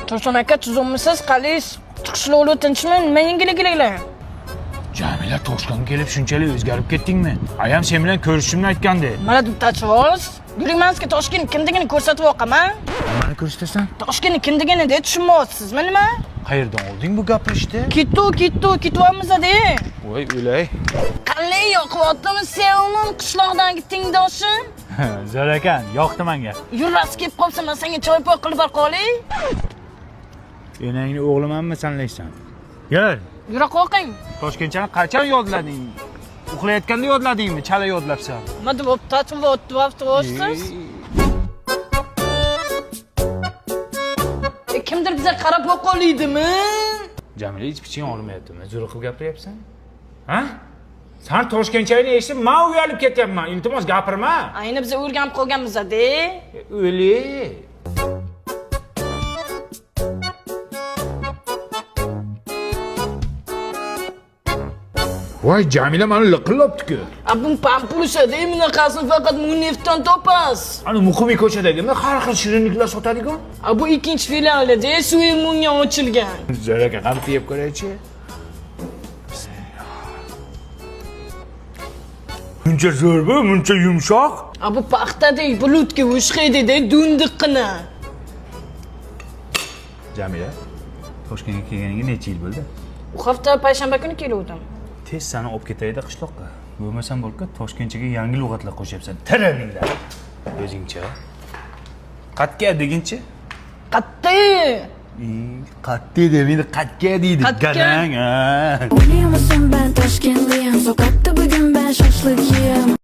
Tursun aka tuzumisiz, qalis, chiqishlovli tinchmi? Nima yengilliklar? Jamila Toshkentga kelib shunchalik o'zgarib ketdingmi? Ayam sen bilan ko'rishishimni aytgandi. Mana bittachivoz. Yurmanskiy Toshkent kimligini ko'rsatib o'qaman. Nimani ko'rsatasan? Toshkent kimligini de tushunmayapsizmi nima? Qayerdan olding bu gapirishni? Ketyapmiz-da. Voy o'lay. Qanday yoqyaptimi sevimim qishloqdagi tengdoshim? Zo'r ekan, yoqdi menga. Yurasi kelib qolsa, men senga choy poy qilib qo'yay. Enangni o'g'limanmi sanlaysan? Yur. Yura qo'ying. Toshkentchani qachon yodlading? Uxlayotganda yodladingmi? Chala yodlabsan. Nima deb o'tibsiz? Kimdir bizga qarab qo'ylaydimi? Jamila hech piching olmayaptimi? Zo'r qilib gapiryapsan? Ha? Sen Toshkentchani eshitib, men uyalib ketyapman. Iltimos gapirma. Ayni biz o'rganib qolganmiz-da. O'li. Voy Jamila meni liqillabdi-ku. Bu pampulsa-da, bunaqasini faqat Munevdan topas. Ana Muqimiy ko'chadagimi har xil shirinliklar sotadiku? Bu ikkinchi filialida Suymunga ochilgan. Zo'r ekan, ham yeb ko'raychi. Muncha zo'rmi, muncha yumshoq. Bu paxtadek bulutga o'xshaydi-da, dundiqqina. Jamila, Toshkentga kelganiga necha yil bo'ldi? Bu hafta payshanba kuni kelgandim. Tez seni olib ketayda qishloqqa. Bo'lmasam bo'lka Toshkentchaga yangi lug'atlar qo'shyapsan. Tirilinglar. O'zingcha. Qatga deginchi? Qatti. Qatti demini qatga deydi. Garang. O'ylayapman ben Toshkentliyam, sokakda bugun ben shashlik yeyam.